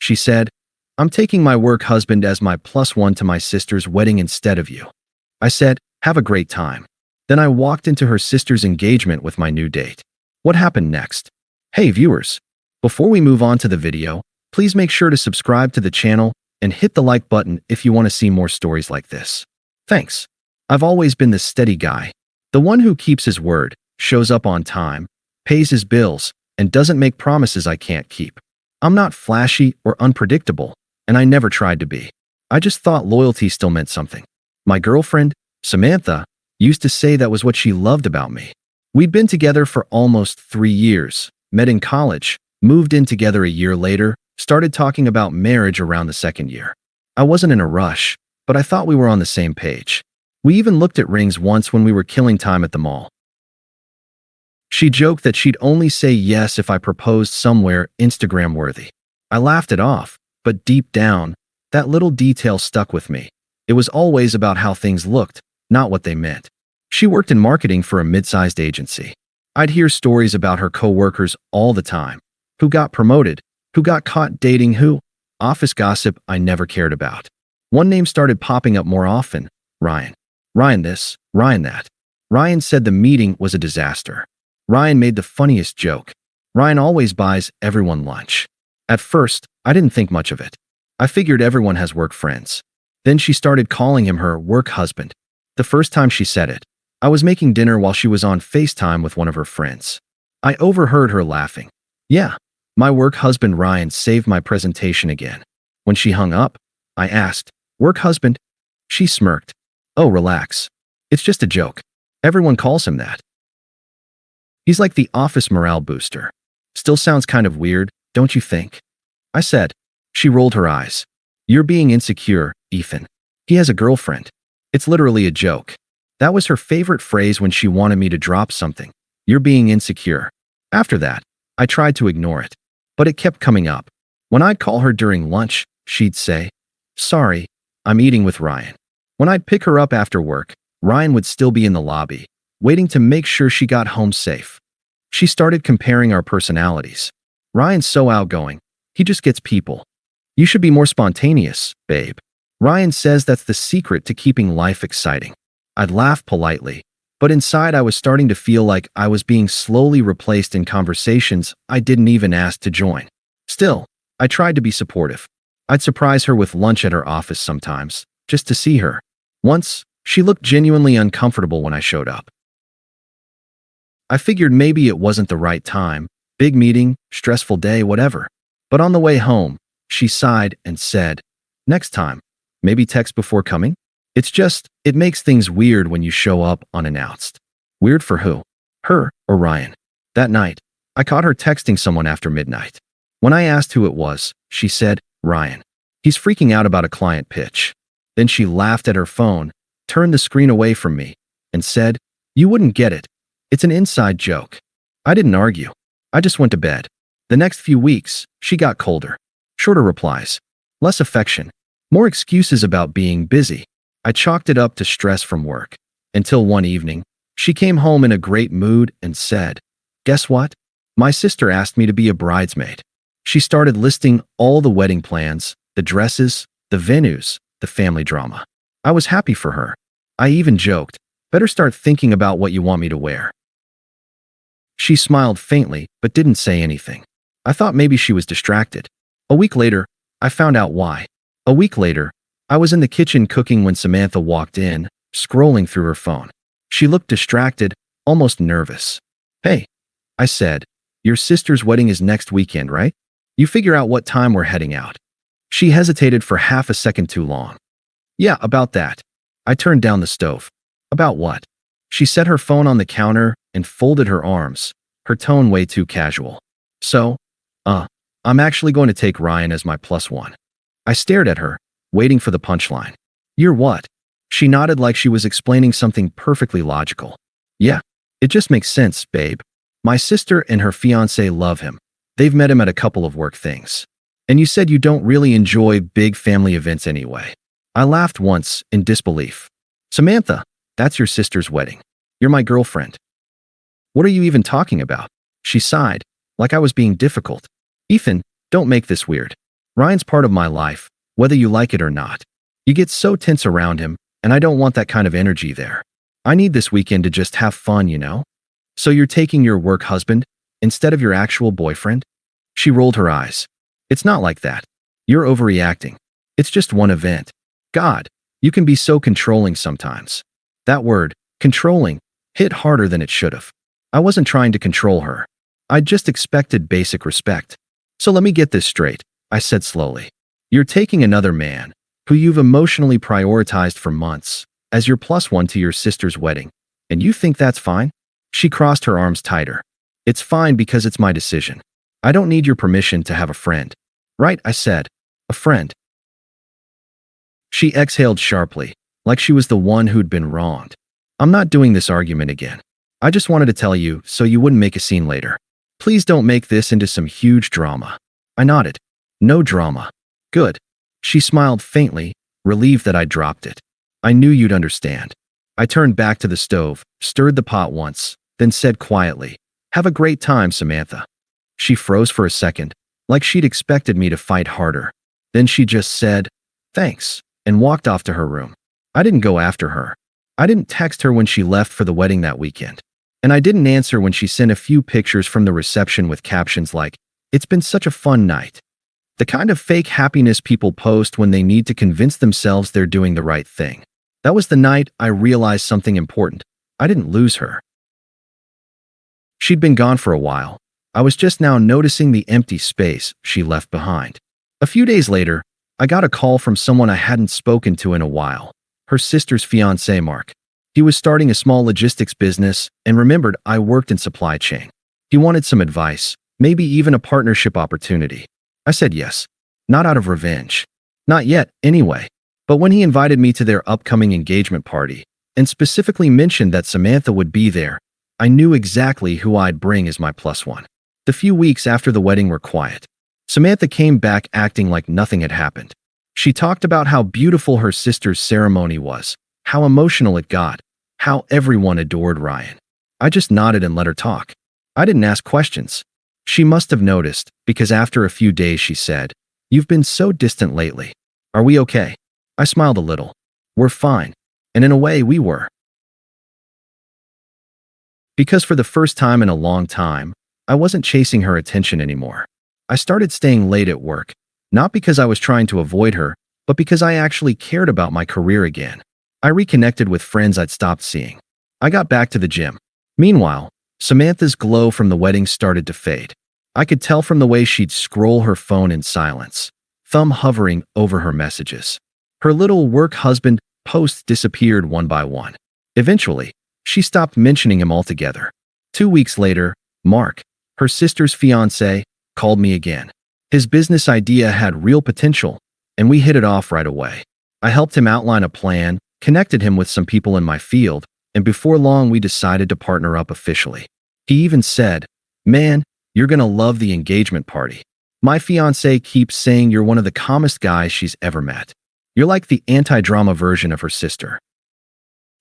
She said, "I'm taking my work husband as my +1 to my sister's wedding instead of you." I said, "Have a great time." Then I walked into her sister's engagement with my new date. What happened next? Hey viewers, before we move on to the video, please make sure to subscribe to the channel and hit the like button if you want to see more stories like this. Thanks. I've always been the steady guy, the one who keeps his word, shows up on time, pays his bills, and doesn't make promises I can't keep. I'm not flashy or unpredictable, and I never tried to be. I just thought loyalty still meant something. My girlfriend, Samantha, used to say that was what she loved about me. We'd been together for almost 3 years, met in college, moved in together a year later, started talking about marriage around the 2nd year. I wasn't in a rush, but I thought we were on the same page. We even looked at rings once when we were killing time at the mall. She joked that she'd only say yes if I proposed somewhere Instagram-worthy. I laughed it off, but deep down, that little detail stuck with me. It was always about how things looked, not what they meant. She worked in marketing for a mid-sized agency. I'd hear stories about her coworkers all the time. Who got promoted, who got caught dating who, office gossip I never cared about. One name started popping up more often, Ryan. Ryan this, Ryan that. Ryan said the meeting was a disaster. Ryan made the funniest joke. Ryan always buys everyone lunch. At first, I didn't think much of it. I figured everyone has work friends. Then she started calling him her work husband. The first time she said it, I was making dinner while she was on FaceTime with one of her friends. I overheard her laughing. Yeah, my work husband Ryan saved my presentation again. When she hung up, I asked, "Work husband?" She smirked. "Oh, relax. It's just a joke. Everyone calls him that. He's like the office morale booster." Still sounds kind of weird, don't you think? I said. She rolled her eyes. "You're being insecure, Ethan. He has a girlfriend." It's literally a joke. That was her favorite phrase when she wanted me to drop something. You're being insecure. After that, I tried to ignore it, but it kept coming up. When I'd call her during lunch, she'd say, "Sorry, I'm eating with Ryan." When I'd pick her up after work, Ryan would still be in the lobby, waiting to make sure she got home safe. She started comparing our personalities. "Ryan's so outgoing. He just gets people. You should be more spontaneous, babe. Ryan says that's the secret to keeping life exciting." I'd laugh politely, but inside I was starting to feel like I was being slowly replaced in conversations I didn't even ask to join. Still, I tried to be supportive. I'd surprise her with lunch at her office sometimes, just to see her. Once, she looked genuinely uncomfortable when I showed up. I figured maybe it wasn't the right time, big meeting, stressful day, whatever. But on the way home, she sighed and said, "Next time, maybe text before coming?" It makes things weird when you show up unannounced. Weird for who? Her or Ryan? That night, I caught her texting someone after midnight. When I asked who it was, she said, "Ryan. He's freaking out about a client pitch." Then she laughed at her phone, turned the screen away from me, and said, "You wouldn't get it. It's an inside joke." I didn't argue. I just went to bed. The next few weeks, she got colder. Shorter replies. Less affection. More excuses about being busy. I chalked it up to stress from work. Until one evening, she came home in a great mood and said, "Guess what? My sister asked me to be a bridesmaid." She started listing all the wedding plans, the dresses, the venues, the family drama. I was happy for her. I even joked, "Better start thinking about what you want me to wear." She smiled faintly, but didn't say anything. I thought maybe she was distracted. A week later, I found out why. A week later, I was in the kitchen cooking when Samantha walked in, scrolling through her phone. She looked distracted, almost nervous. "Hey," I said, "your sister's wedding is next weekend, right? You figure out what time we're heading out." She hesitated for half a second too long. "Yeah, about that." I turned down the stove. "About what?" She set her phone on the counter and folded her arms, her tone way too casual. "So, I'm actually going to take Ryan as my +1. I stared at her, waiting for the punchline. "You're what?" She nodded like she was explaining something perfectly logical. "Yeah, it just makes sense, babe. My sister and her fiancé love him. They've met him at a couple of work things. And you said you don't really enjoy big family events anyway." I laughed once in disbelief. "Samantha, that's your sister's wedding. You're my girlfriend." "What are you even talking about?" She sighed, like I was being difficult. "Ethan, don't make this weird. Ryan's part of my life, whether you like it or not. You get so tense around him, and I don't want that kind of energy there. I need this weekend to just have fun, you know? So you're taking your work husband instead of your actual boyfriend? She rolled her eyes. It's not like that. You're overreacting. It's just one event. God, you can be so controlling sometimes. That word, controlling, hit harder than it should have. I wasn't trying to control her. I just expected basic respect. So let me get this straight, I said slowly. You're taking another man, who you've emotionally prioritized for months, as your plus one to your sister's wedding, and you think that's fine? She crossed her arms tighter. It's fine because it's my decision. I don't need your permission to have a friend. Right, I said. A friend. She exhaled sharply, like she was the one who'd been wronged. I'm not doing this argument again. I just wanted to tell you so you wouldn't make a scene later. Please don't make this into some huge drama. I nodded. No drama. Good. She smiled faintly, relieved that I'd dropped it. I knew you'd understand. I turned back to the stove, stirred the pot once, then said quietly, "Have a great time, Samantha." She froze for a second, like she'd expected me to fight harder. Then she just said, "Thanks," and walked off to her room. I didn't go after her. I didn't text her when she left for the wedding that weekend. And I didn't answer when she sent a few pictures from the reception with captions like, "It's been such a fun night." The kind of fake happiness people post when they need to convince themselves they're doing the right thing. That was the night I realized something important. I didn't lose her. She'd been gone for a while. I was just now noticing the empty space she left behind. A few days later, I got a call from someone I hadn't spoken to in a while. Her sister's fiancé, Mark. He was starting a small logistics business and remembered I worked in supply chain. He wanted some advice, maybe even a partnership opportunity. I said yes. Not out of revenge. Not yet, anyway. But when he invited me to their upcoming engagement party, and specifically mentioned that Samantha would be there, I knew exactly who I'd bring as my plus one. The few weeks after the wedding were quiet. Samantha came back acting like nothing had happened. She talked about how beautiful her sister's ceremony was, how emotional it got, how everyone adored Ryan. I just nodded and let her talk. I didn't ask questions. She must have noticed, because after a few days she said, "You've been so distant lately. Are we okay?" I smiled a little. We're fine. And in a way, we were. Because for the first time in a long time, I wasn't chasing her attention anymore. I started staying late at work, not because I was trying to avoid her, but because I actually cared about my career again. I reconnected with friends I'd stopped seeing. I got back to the gym. Meanwhile, Samantha's glow from the wedding started to fade. I could tell from the way she'd scroll her phone in silence, thumb hovering over her messages. Her little work husband posts disappeared one by one. Eventually, she stopped mentioning him altogether. 2 weeks later, Mark, her sister's fiancé, called me again. His business idea had real potential, and we hit it off right away. I helped him outline a plan, connected him with some people in my field, and before long we decided to partner up officially. He even said, "Man, you're gonna love the engagement party. My fiancé keeps saying you're one of the calmest guys she's ever met. You're like the anti-drama version of her sister."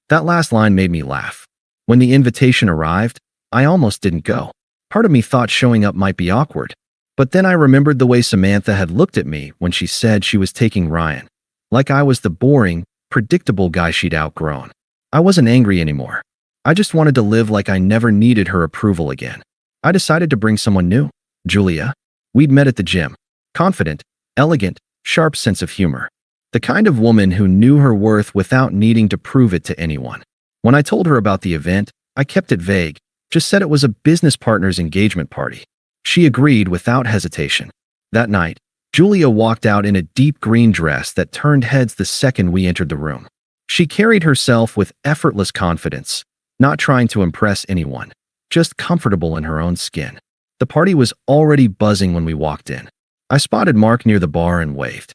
That last line made me laugh. When the invitation arrived, I almost didn't go. Part of me thought showing up might be awkward. But then I remembered the way Samantha had looked at me when she said she was taking Ryan. Like I was the boring, predictable guy she'd outgrown. I wasn't angry anymore. I just wanted to live like I never needed her approval again. I decided to bring someone new. Julia. We'd met at the gym. Confident, elegant, sharp sense of humor. The kind of woman who knew her worth without needing to prove it to anyone. When I told her about the event, I kept it vague, just said it was a business partner's engagement party. She agreed without hesitation. That night, Julia walked out in a deep green dress that turned heads the second we entered the room. She carried herself with effortless confidence, not trying to impress anyone, just comfortable in her own skin. The party was already buzzing when we walked in. I spotted Mark near the bar and waved.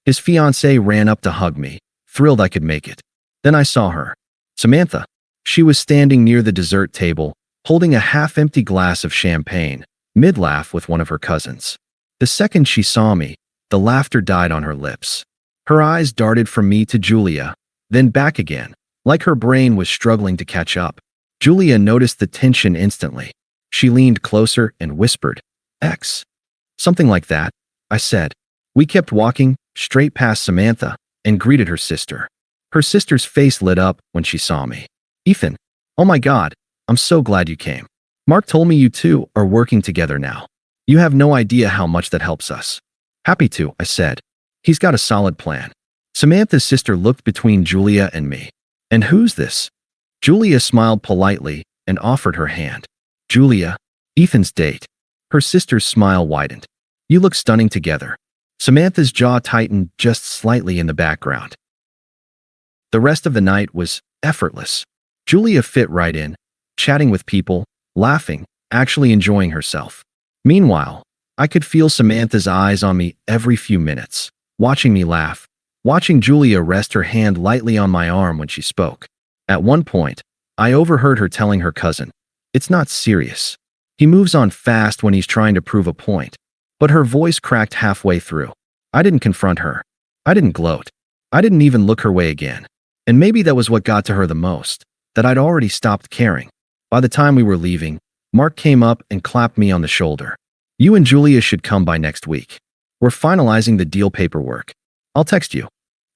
His fiancée ran up to hug me, thrilled I could make it. Then I saw her. Samantha. She was standing near the dessert table, holding a half-empty glass of champagne, mid-laugh with one of her cousins. The second she saw me, the laughter died on her lips. Her eyes darted from me to Julia, then back again, like her brain was struggling to catch up. Julia noticed the tension instantly. She leaned closer and whispered, "X." Something like that, I said. We kept walking, straight past Samantha, and greeted her sister. Her sister's face lit up when she saw me. Ethan, oh my God, I'm so glad you came. Mark told me you two are working together now. You have no idea how much that helps us. Happy to, I said. He's got a solid plan. Samantha's sister looked between Julia and me. And who's this? Julia smiled politely and offered her hand. Julia, Ethan's date. Her sister's smile widened. You look stunning together. Samantha's jaw tightened just slightly in the background. The rest of the night was effortless. Julia fit right in, chatting with people, laughing, actually enjoying herself. Meanwhile, I could feel Samantha's eyes on me every few minutes, watching me laugh, watching Julia rest her hand lightly on my arm when she spoke. At one point, I overheard her telling her cousin, "It's not serious. He moves on fast when he's trying to prove a point." But her voice cracked halfway through. I didn't confront her. I didn't gloat. I didn't even look her way again. And maybe that was what got to her the most, that I'd already stopped caring. By the time we were leaving, Mark came up and clapped me on the shoulder. You and Julia should come by next week. We're finalizing the deal paperwork. I'll text you.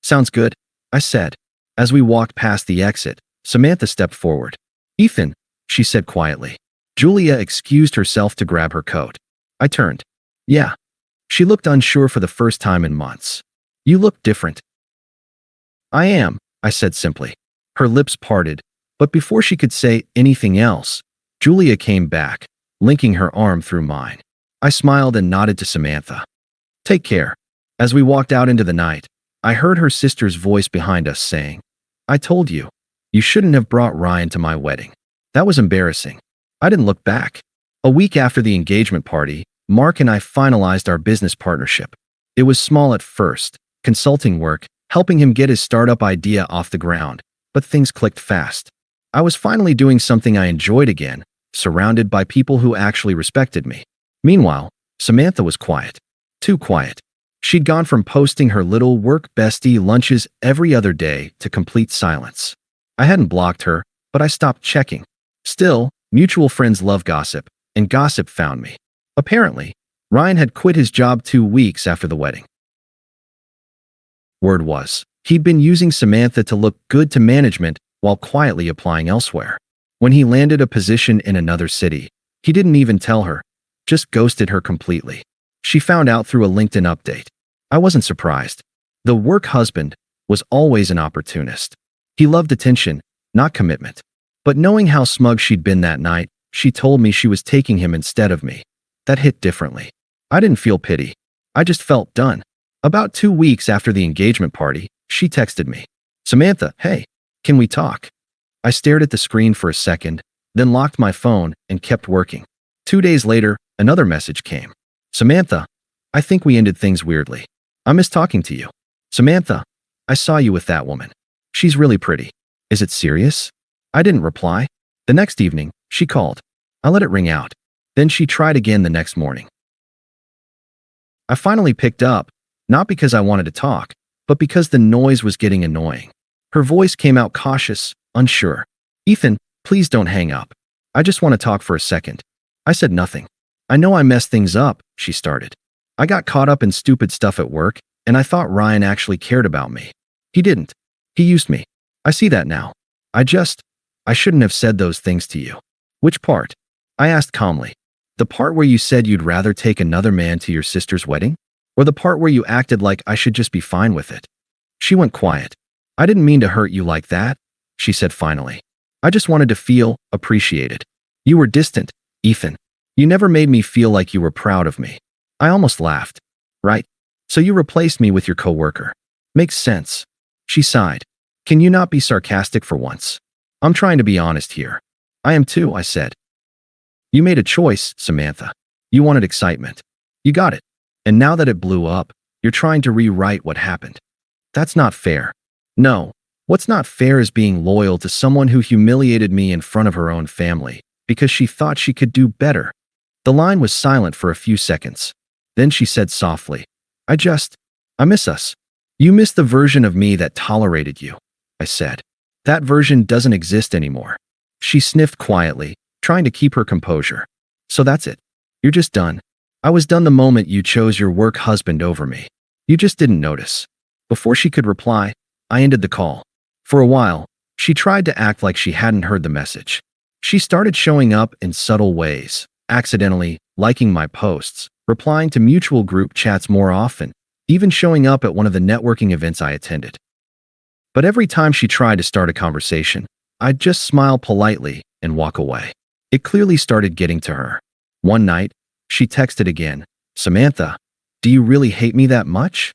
Sounds good, I said. As we walked past the exit, Samantha stepped forward. Ethan, she said quietly. Julia excused herself to grab her coat. I turned. Yeah. She looked unsure for the first time in months. You look different. I am, I said simply. Her lips parted, but before she could say anything else, Julia came back, linking her arm through mine. I smiled and nodded to Samantha. Take care. As we walked out into the night, I heard her sister's voice behind us saying, I told you, you shouldn't have brought Ryan to my wedding. That was embarrassing. I didn't look back. A week after the engagement party, Mark and I finalized our business partnership. It was small at first, consulting work, helping him get his startup idea off the ground, but things clicked fast. I was finally doing something I enjoyed again, surrounded by people who actually respected me. Meanwhile, Samantha was quiet. Too quiet. She'd gone from posting her little work bestie lunches every other day to complete silence. I hadn't blocked her, but I stopped checking. Still, mutual friends love gossip, and gossip found me. Apparently, Ryan had quit his job 2 weeks after the wedding. Word was, he'd been using Samantha to look good to management while quietly applying elsewhere. When he landed a position in another city, he didn't even tell her, just ghosted her completely. She found out through a LinkedIn update. I wasn't surprised. The work husband was always an opportunist. He loved attention, not commitment. But knowing how smug she'd been that night, she told me she was taking him instead of me. That hit differently. I didn't feel pity. I just felt done. About 2 weeks after the engagement party, she texted me. Samantha, hey, can we talk? I stared at the screen for a second, then locked my phone and kept working. 2 days later, another message came. Samantha, I think we ended things weirdly. I miss talking to you. Samantha, I saw you with that woman. She's really pretty. Is it serious? I didn't reply. The next evening, she called. I let it ring out. Then she tried again the next morning. I finally picked up, not because I wanted to talk, but because the noise was getting annoying. Her voice came out cautious, unsure. Ethan, please don't hang up. I just want to talk for a second. I said nothing. I know I messed things up, she started. I got caught up in stupid stuff at work, and I thought Ryan actually cared about me. He didn't. He used me. I see that now. I shouldn't have said those things to you. Which part? I asked calmly. The part where you said you'd rather take another man to your sister's wedding? Or the part where you acted like I should just be fine with it? She went quiet. I didn't mean to hurt you like that, she said finally. I just wanted to feel appreciated. You were distant, Ethan. You never made me feel like you were proud of me. I almost laughed. Right? So you replaced me with your coworker. Makes sense. She sighed. Can you not be sarcastic for once? I'm trying to be honest here. I am too, I said. You made a choice, Samantha. You wanted excitement. You got it. And now that it blew up, you're trying to rewrite what happened. That's not fair. No, what's not fair is being loyal to someone who humiliated me in front of her own family because she thought she could do better. The line was silent for a few seconds. Then she said softly, I miss us. You miss the version of me that tolerated you, I said. That version doesn't exist anymore. She sniffed quietly, trying to keep her composure. So that's it. You're just done. I was done the moment you chose your work husband over me. You just didn't notice. Before she could reply, I ended the call. For a while, she tried to act like she hadn't heard the message. She started showing up in subtle ways, accidentally liking my posts, replying to mutual group chats more often, even showing up at one of the networking events I attended. But every time she tried to start a conversation, I'd just smile politely and walk away. It clearly started getting to her. One night, she texted again, "Samantha, do you really hate me that much?"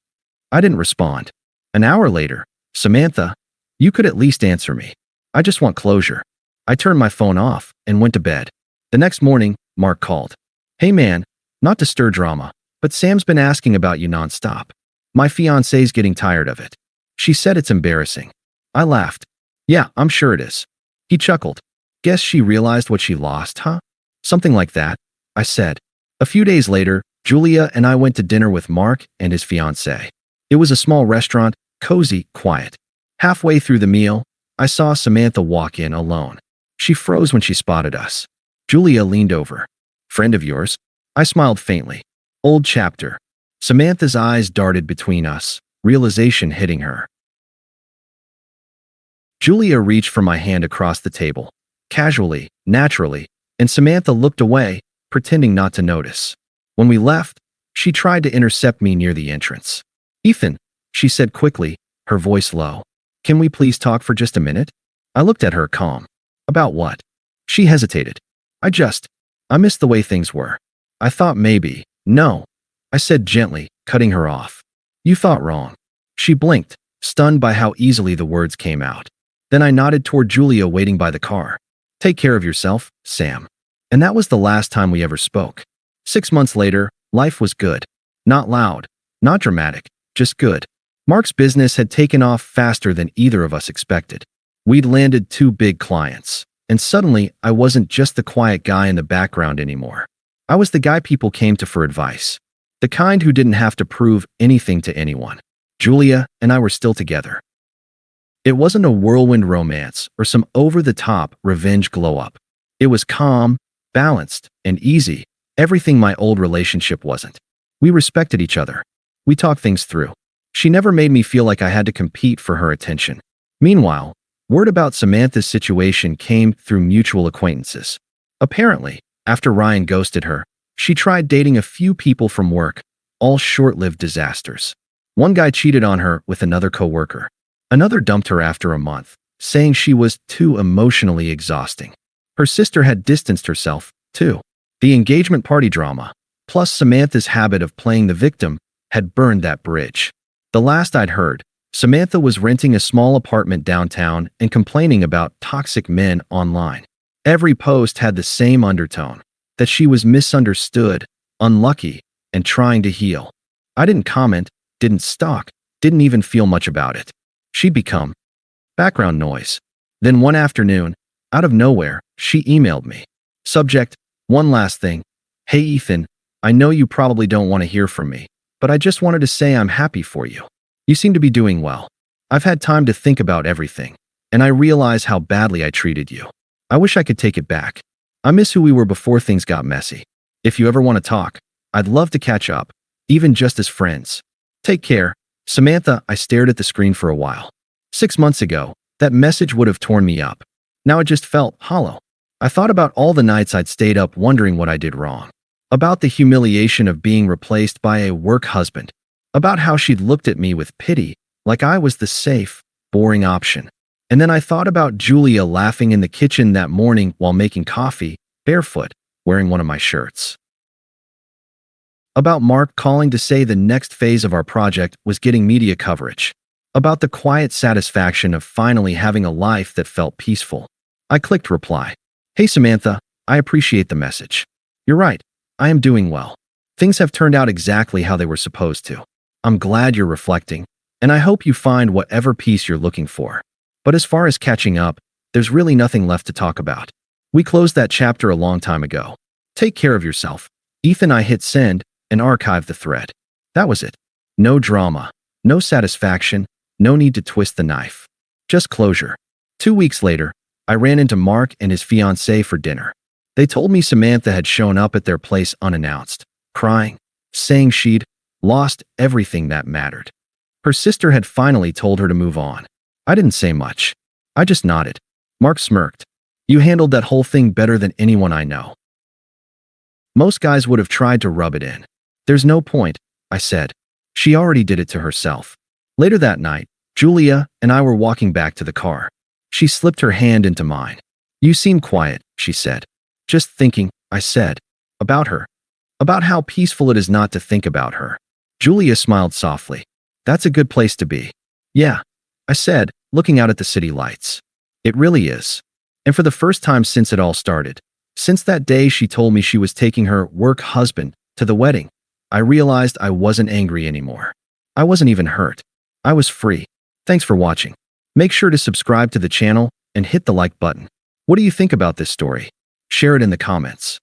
I didn't respond. An hour later, "Samantha, you could at least answer me. I just want closure." I turned my phone off and went to bed. The next morning, Mark called. "Hey man, not to stir drama, but Sam's been asking about you nonstop. My fiance's getting tired of it. She said it's embarrassing." I laughed. "Yeah, I'm sure it is." He chuckled. "Guess she realized what she lost, huh?" "Something like that," I said. A few days later, Julia and I went to dinner with Mark and his fiancée. It was a small restaurant, cozy, quiet. Halfway through the meal, I saw Samantha walk in alone. She froze when she spotted us. Julia leaned over. "Friend of yours?" I smiled faintly. "Old chapter." Samantha's eyes darted between us, realization hitting her. Julia reached for my hand across the table, casually, naturally, and Samantha looked away, pretending not to notice. When we left, she tried to intercept me near the entrance. "Ethan," she said quickly, her voice low. "Can we please talk for just a minute?" I looked at her, calm. "About what?" She hesitated. I missed the way things were. I thought maybe." "No," I said gently, cutting her off. "You thought wrong." She blinked, stunned by how easily the words came out. Then I nodded toward Julia waiting by the car. "Take care of yourself, Sam." And that was the last time we ever spoke. 6 months later, life was good. Not loud, not dramatic, just good. Mark's business had taken off faster than either of us expected. We'd landed 2 big clients, and suddenly I wasn't just the quiet guy in the background anymore. I was the guy people came to for advice. The kind who didn't have to prove anything to anyone. Julia and I were still together. It wasn't a whirlwind romance or some over-the-top revenge glow-up. It was calm, balanced, and easy, everything my old relationship wasn't. We respected each other. We talked things through. She never made me feel like I had to compete for her attention. Meanwhile, word about Samantha's situation came through mutual acquaintances. Apparently, after Ryan ghosted her, she tried dating a few people from work, all short-lived disasters. One guy cheated on her with another coworker. Another dumped her after a month, saying she was too emotionally exhausting. Her sister had distanced herself, too. The engagement party drama, plus Samantha's habit of playing the victim, had burned that bridge. The last I'd heard, Samantha was renting a small apartment downtown and complaining about toxic men online. Every post had the same undertone, that she was misunderstood, unlucky, and trying to heal. I didn't comment, didn't stalk, didn't even feel much about it. She'd become background noise. Then one afternoon, out of nowhere, she emailed me. Subject, "One last thing. Hey Ethan, I know you probably don't want to hear from me, but I just wanted to say I'm happy for you. You seem to be doing well. I've had time to think about everything, and I realize how badly I treated you. I wish I could take it back. I miss who we were before things got messy. If you ever want to talk, I'd love to catch up, even just as friends. Take care, Samantha." I stared at the screen for a while. 6 months ago, that message would have torn me up. Now it just felt hollow. I thought about all the nights I'd stayed up wondering what I did wrong. About the humiliation of being replaced by a work husband. About how she'd looked at me with pity, like I was the safe, boring option. And then I thought about Julia laughing in the kitchen that morning while making coffee, barefoot, wearing one of my shirts. About Mark calling to say the next phase of our project was getting media coverage. About the quiet satisfaction of finally having a life that felt peaceful. I clicked reply. "Hey Samantha, I appreciate the message. You're right, I am doing well. Things have turned out exactly how they were supposed to. I'm glad you're reflecting, and I hope you find whatever peace you're looking for. But as far as catching up, there's really nothing left to talk about. We closed that chapter a long time ago. Take care of yourself." Ethan. I hit send and archived the thread. That was it. No drama, no satisfaction, no need to twist the knife. Just closure. 2 weeks later, I ran into Mark and his fiancée for dinner. They told me Samantha had shown up at their place unannounced, crying, saying she'd lost everything that mattered. Her sister had finally told her to move on. I didn't say much. I just nodded. Mark smirked. You handled that whole thing better than anyone I know. Most guys would have tried to rub it in. There's no point, I said. She already did it to herself. Later that night, Julia and I were walking back to the car. She slipped her hand into mine. You seem quiet, she said. Just thinking, I said. About her. About how peaceful it is not to think about her. Julia smiled softly. That's a good place to be. Yeah, I said, looking out at the city lights. It really is. And for the first time since it all started, since that day she told me she was taking her work husband to the wedding, I realized I wasn't angry anymore. I wasn't even hurt. I was free. Thanks for watching. Make sure to subscribe to the channel and hit the like button. What do you think about this story? Share it in the comments.